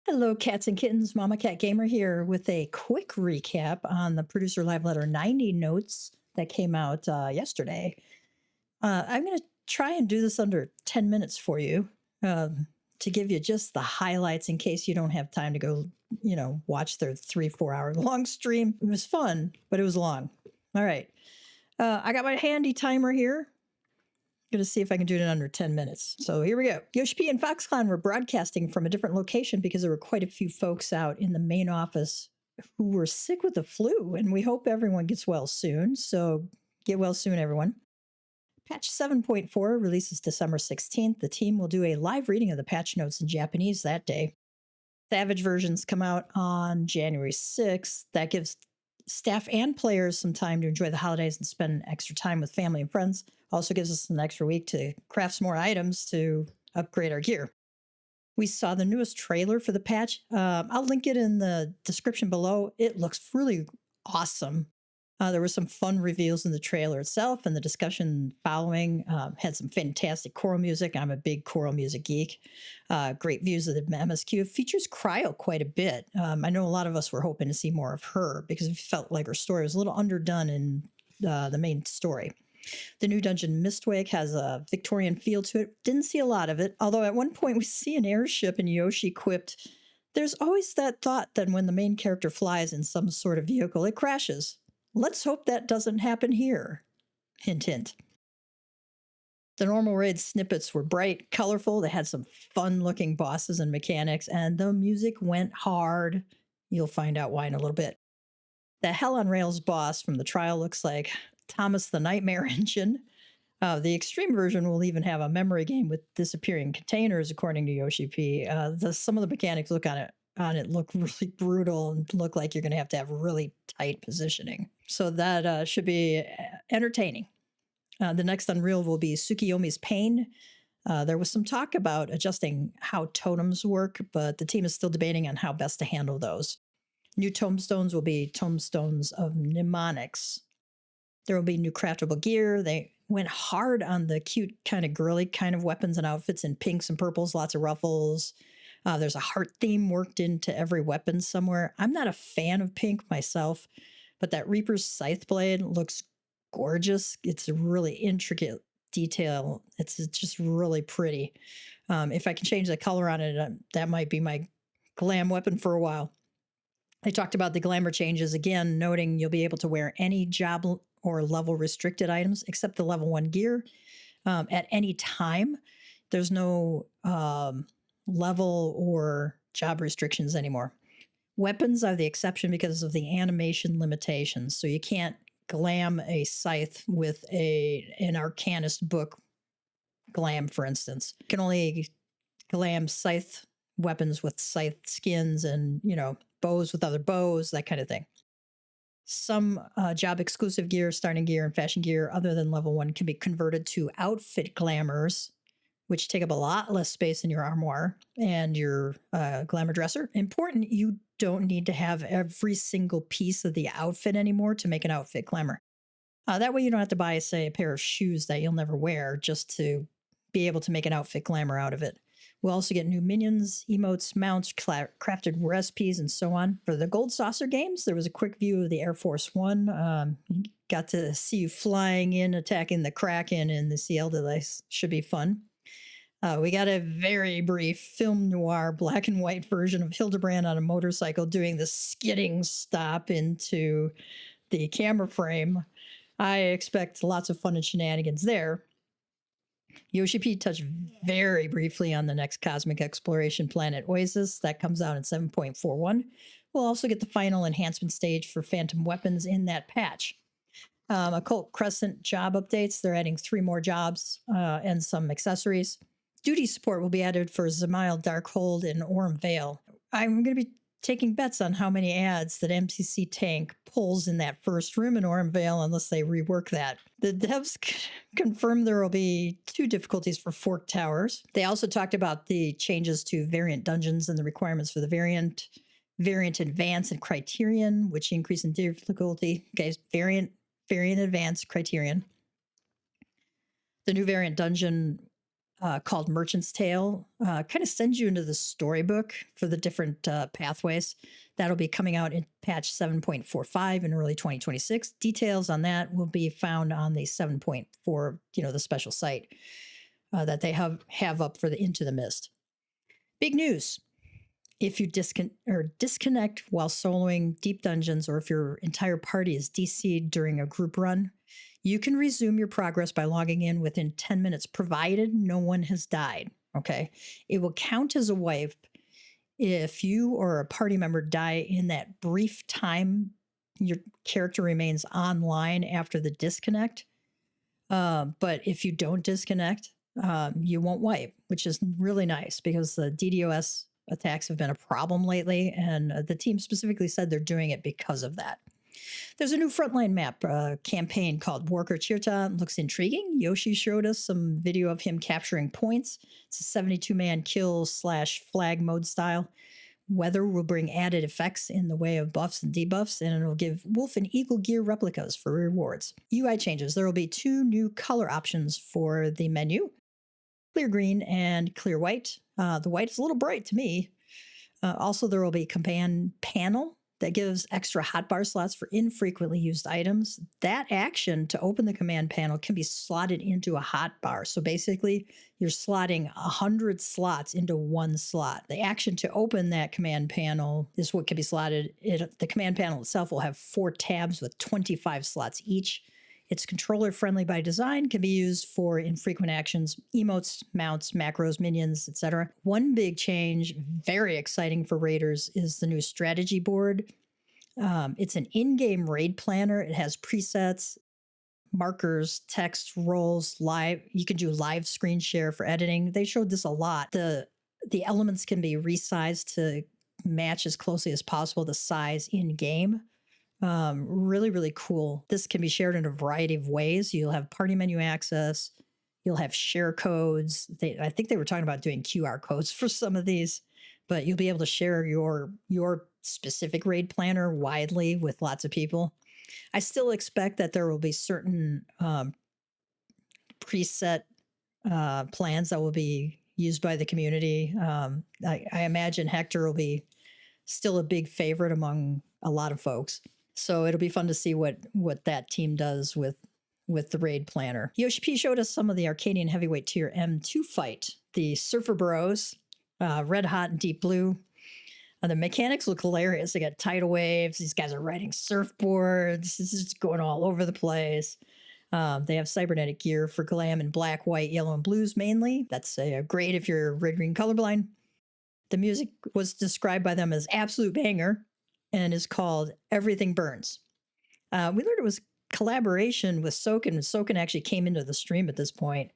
Hello, cats and kittens. Mama Cat Gamer here with a quick recap on the Producer Live Letter 90 notes that came out yesterday. I'm going to try and do this under 10 minutes for you to give you just the highlights in case you don't have time to go, watch their 3-4 hour long stream. It was fun, but it was long. All right. I got my handy timer here. Going to see if I can do it in under 10 minutes. So here we go. Yoshi P and FoxClan were broadcasting from a different location because there were quite a few folks out in the main office who were sick with the flu, and we hope everyone gets well soon. So get well soon, everyone. Patch 7.4 releases December 16th. The team will do a live reading of the patch notes in Japanese that day. Savage versions come out on January 6th. That gives staff and players some time to enjoy the holidays and spend extra time with family and friends. Also gives us an extra week to craft some more items to upgrade our gear. We saw the newest trailer for the patch. I'll link it in the description below. It looks really awesome. There were some fun reveals in the trailer itself, and the discussion following had some fantastic choral music. I'm a big choral music geek. Great views of the MSQ. It features Cryo quite a bit. I know a lot of us were hoping to see more of her because it felt like her story was a little underdone in the main story. The new dungeon Mistwake has a Victorian feel to it. Didn't see a lot of it, although at one point we see an airship and Yoshi quipped, "There's always that thought that when the main character flies in some sort of vehicle, it crashes. Let's hope that doesn't happen here." Hint, hint. The normal raid snippets were bright, colorful. They had some fun-looking bosses and mechanics, and the music went hard. You'll find out why in a little bit. The Hell on Rails boss from the trial looks like Thomas the Nightmare Engine. The extreme version will even have a memory game with disappearing containers, according to Yoshi P. Some of the mechanics look on it look really brutal and look like you're going to have really tight positioning. So that should be entertaining. The next Unreal will be Tsukuyomi's Pain. There was some talk about adjusting how totems work, but the team is still debating on how best to handle those. New tomestones will be tomestones of mnemonics. There will be new craftable gear. They went hard on the cute kind of girly kind of weapons and outfits in pinks and purples, lots of ruffles. There's a heart theme worked into every weapon somewhere. I'm not a fan of pink myself, but that Reaper's Scythe blade looks gorgeous. It's a really intricate detail. It's just really pretty. If I can change the color on it, that might be my glam weapon for a while. They talked about the glamour changes again, noting you'll be able to wear any job or level restricted items except the level 1 gear at any time. There's no level or job restrictions anymore. Weapons are the exception because of the animation limitations. So you can't glam a scythe with an arcanist book glam, for instance. You can only glam scythe weapons with scythe skins and, bows with other bows, that kind of thing. Some job exclusive gear, starting gear, and fashion gear other than level 1 can be converted to outfit glamours, which take up a lot less space in your armoire and your glamour dresser. Important, you don't need to have every single piece of the outfit anymore to make an outfit glamour. That way you don't have to buy, say, a pair of shoes that you'll never wear just to be able to make an outfit glamour out of it. We'll also get new minions, emotes, mounts, crafted recipes, and so on. For the Gold Saucer games, there was a quick view of the Air Force One. Got to see you flying in, attacking the Kraken in the CL device. Should be fun. We got a very brief film noir black and white version of Hildebrand on a motorcycle doing the skidding stop into the camera frame. I expect lots of fun and shenanigans there. Yoshi P touched very briefly on the next cosmic exploration planet Oasis. That comes out in 7.41. We'll also get the final enhancement stage for phantom weapons in that patch. Occult Crescent job updates. They're adding 3 more jobs and some accessories. Duty support will be added for Zemail Darkhold and Orm Vale. I'm going to be taking bets on how many ads that MCC Tank pulls in that first room in Orm Vale unless they rework that. The devs confirmed there will be 2 difficulties for Fork Towers. They also talked about the changes to variant dungeons and the requirements for the variant advance and criterion, which increase in difficulty. Guys, variant advance criterion. The new variant dungeon called Merchant's Tale. Kind of sends you into the storybook for the different pathways. That'll be coming out in patch 7.45 in early 2026. Details on that will be found on the 7.4, the special site that they have up for the Into the Mist. Big news. If you disconnect while soloing deep dungeons, or if your entire party is DC'd during a group run, you can resume your progress by logging in within 10 minutes, provided no one has died. Okay. It will count as a wipe if you or a party member die in that brief time your character remains online after the disconnect. But if you don't disconnect, you won't wipe, which is really nice because the DDoS attacks have been a problem lately, and the team specifically said they're doing it because of that. There's a new Frontline map campaign called Worqor Chireth. Looks intriguing. Yoshi showed us some video of him capturing points. It's a 72-man kill / flag mode style. Weather will bring added effects in the way of buffs and debuffs, and it'll give wolf and eagle gear replicas for rewards. UI changes. There will be 2 new color options for the menu: clear green and clear white. The white is a little bright to me. Also, there will be a command panel that gives extra hotbar slots for infrequently used items. That action to open the command panel can be slotted into a hotbar. So basically, you're slotting 100 slots into one slot. The action to open that command panel is what can be slotted. The command panel itself will have 4 tabs with 25 slots each. It's controller-friendly by design, can be used for infrequent actions, emotes, mounts, macros, minions, etc. One big change, very exciting for raiders, is the new strategy board. It's an in-game raid planner. It has presets, markers, text, roles, live. You can do live screen share for editing. They showed this a lot. The elements can be resized to match as closely as possible the size in-game. Really, really cool. This can be shared in a variety of ways. You'll have party menu access. You'll have share codes. I think they were talking about doing QR codes for some of these, but you'll be able to share your specific raid planner widely with lots of people. I still expect that there will be certain preset plans that will be used by the community. I imagine Hector will be still a big favorite among a lot of folks. So it'll be fun to see what that team does with the raid planner. Yoshi P showed us some of the Arcadion Heavyweight Tier M2 fight. The Surfer Bros, red hot and deep blue. The mechanics look hilarious. They got tidal waves. These guys are riding surfboards. This is just going all over the place. They have cybernetic gear for glam in black, white, yellow, and blues mainly. That's great if you're red-green colorblind. The music was described by them as absolute banger and is called Everything Burns. We learned it was collaboration with Soken, and Soken actually came into the stream at this point.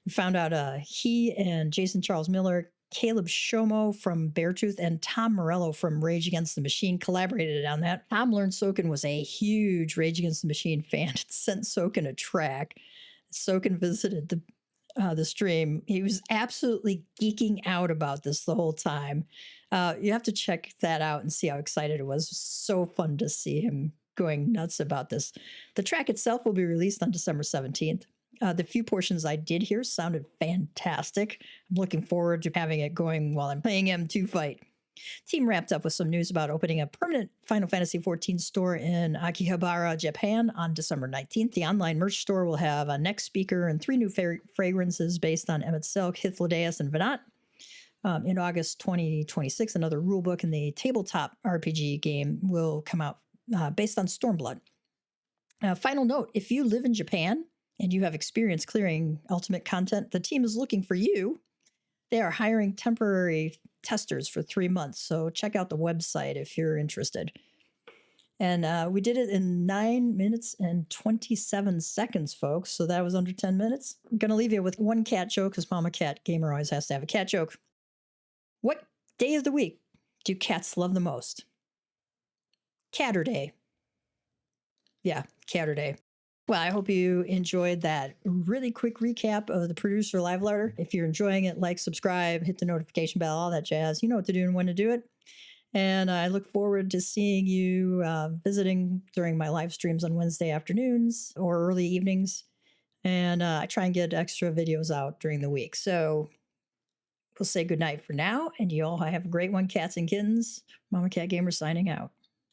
We found out he and Jason Charles Miller, Caleb Shomo from Beartooth, and Tom Morello from Rage Against the Machine collaborated on that. Tom learned Soken was a huge Rage Against the Machine fan and sent Soken a track. Soken visited the stream. He was absolutely geeking out about this the whole time. You have to check that out and see how excited it was. It was so fun to see him going nuts about this. The track itself will be released on December 17th. The few portions I did hear sounded fantastic. I'm looking forward to having it going while I'm playing M2 Fight. Team wrapped up with some news about opening a permanent Final Fantasy XIV store in Akihabara, Japan on December 19th. The online merch store will have a neck speaker and 3 new fragrances based on Emmett Silk, Hythlodaeus, and Venat. In August 2026, another rulebook in the tabletop RPG game will come out based on Stormblood. Final note, if you live in Japan and you have experience clearing Ultimate content, the team is looking for you. They are hiring temporary testers for 3 months, so check out the website if you're interested. And we did it in 9 minutes and 27 seconds, folks, so that was under 10 minutes. I'm going to leave you with one cat joke, because Mama Cat Gamer always has to have a cat joke. What day of the week do cats love the most? Catter Day. Yeah, Catter Day. Well, I hope you enjoyed that really quick recap of the Producer Live Letter. If you're enjoying it, like, subscribe, hit the notification bell, all that jazz. You know what to do and when to do it. And I look forward to seeing you visiting during my live streams on Wednesday afternoons or early evenings. And I try and get extra videos out during the week. So we'll say goodnight for now, and you all have a great one, cats and kittens. Mama Cat Gamer signing out.